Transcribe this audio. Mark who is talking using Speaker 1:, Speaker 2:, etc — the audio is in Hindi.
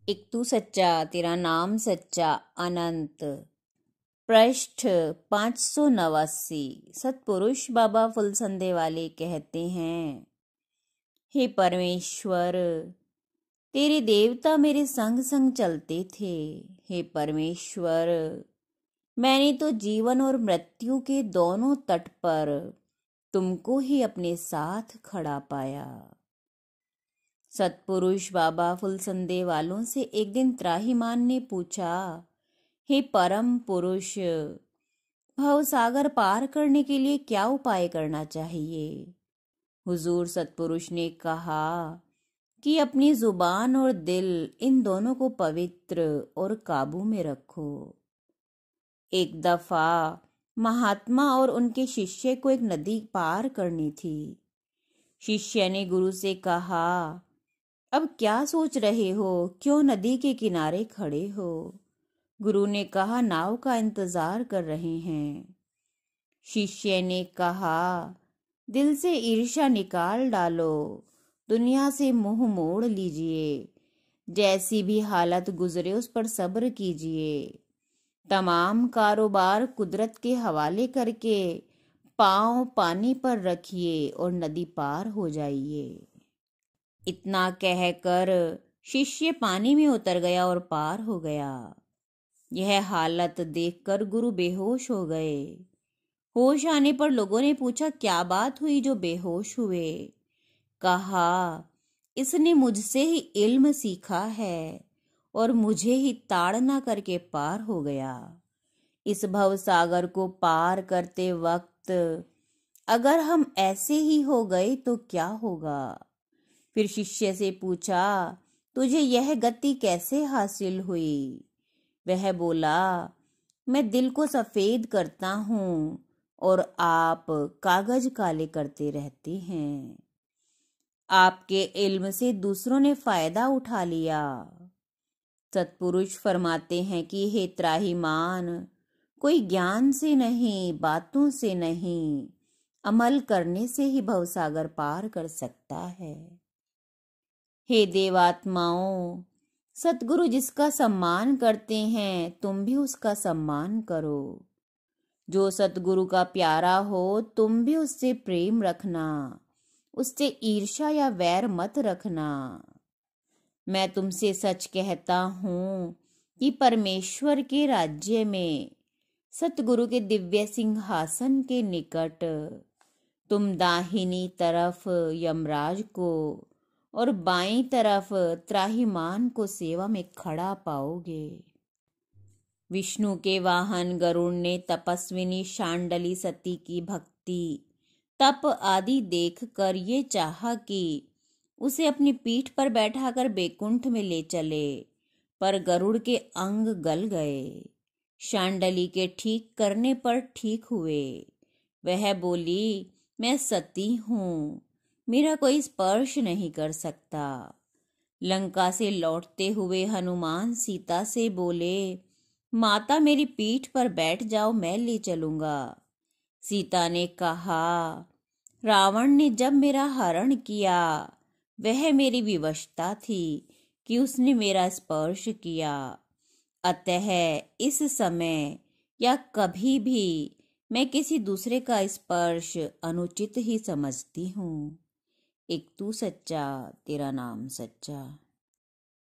Speaker 1: एक तू सच्चा तेरा नाम सच्चा अनंत। पृष्ठ 589। सतपुरुष बाबा फुलसंदे वाले कहते हैं, हे परमेश्वर, तेरे देवता मेरे संग संग चलते थे। हे परमेश्वर, मैंने तो जीवन और मृत्यु के दोनों तट पर तुमको ही अपने साथ खड़ा पाया। सतपुरुष बाबा फुलसंदे वालों से एक दिन त्राहिमाम ने पूछा, हे परम पुरुष, भवसागर पार करने के लिए क्या उपाय करना चाहिए? हुजूर सतपुरुष ने कहा कि अपनी जुबान और दिल इन दोनों को पवित्र और काबू में रखो। एक दफा महात्मा और उनके शिष्य को एक नदी पार करनी थी। शिष्य ने गुरु से कहा, अब क्या सोच रहे हो, क्यों नदी के किनारे खड़े हो? गुरु ने कहा, नाव का इंतजार कर रहे हैं। शिष्य ने कहा, दिल से ईर्ष्या निकाल डालो, दुनिया से मुंह मोड़ लीजिए, जैसी भी हालत गुजरे उस पर सब्र कीजिए, तमाम कारोबार कुदरत के हवाले करके पांव पानी पर रखिए और नदी पार हो जाइए। इतना कहकर शिष्य पानी में उतर गया और पार हो गया। यह हालत देखकर गुरु बेहोश हो गए। होश आने पर लोगों ने पूछा, क्या बात हुई जो बेहोश हुए? कहा, इसने मुझसे ही इल्म सीखा है और मुझे ही ताड़ना करके पार हो गया। इस भवसागर को पार करते वक्त अगर हम ऐसे ही हो गए तो क्या होगा? फिर शिष्य से पूछा, तुझे यह गति कैसे हासिल हुई? वह बोला, मैं दिल को सफेद करता हूँ और आप कागज काले करते रहते हैं। आपके इल्म से दूसरों ने फायदा उठा लिया। सतपुरुष फरमाते हैं कि हे त्राहिमाम, कोई ज्ञान से नहीं, बातों से नहीं, अमल करने से ही भवसागर पार कर सकता है। हे देवात्माओं, सतगुरु जिसका सम्मान करते हैं तुम भी उसका सम्मान करो। जो सतगुरु का प्यारा हो तुम भी उससे प्रेम रखना, उससे ईर्ष्या या वैर मत रखना। मैं तुमसे सच कहता हूँ कि परमेश्वर के राज्य में सतगुरु के दिव्य सिंहासन के निकट तुम दाहिनी तरफ यमराज को और बाईं तरफ त्राहिमाम को सेवा में खड़ा पाओगे। विष्णु के वाहन गरुड़ ने तपस्विनी शांडली सती की भक्ति, तप आदि देखकर ये चाहा कि उसे अपनी पीठ पर बैठाकर बैकुंठ में ले चले, पर गरुड़ के अंग गल गए। शांडली के ठीक करने पर ठीक हुए। वह बोली, मैं सती हूँ, मेरा कोई स्पर्श नहीं कर सकता। लंका से लौटते हुए हनुमान सीता से बोले, माता मेरी पीठ पर बैठ जाओ, मैं ले चलूंगा। सीता ने कहा, रावण ने जब मेरा हरण किया वह मेरी विवशता थी कि उसने मेरा स्पर्श किया, अतः इस समय या कभी भी मैं किसी दूसरे का स्पर्श अनुचित ही समझती हूँ। एक तू सच्चा तेरा नाम सच्चा।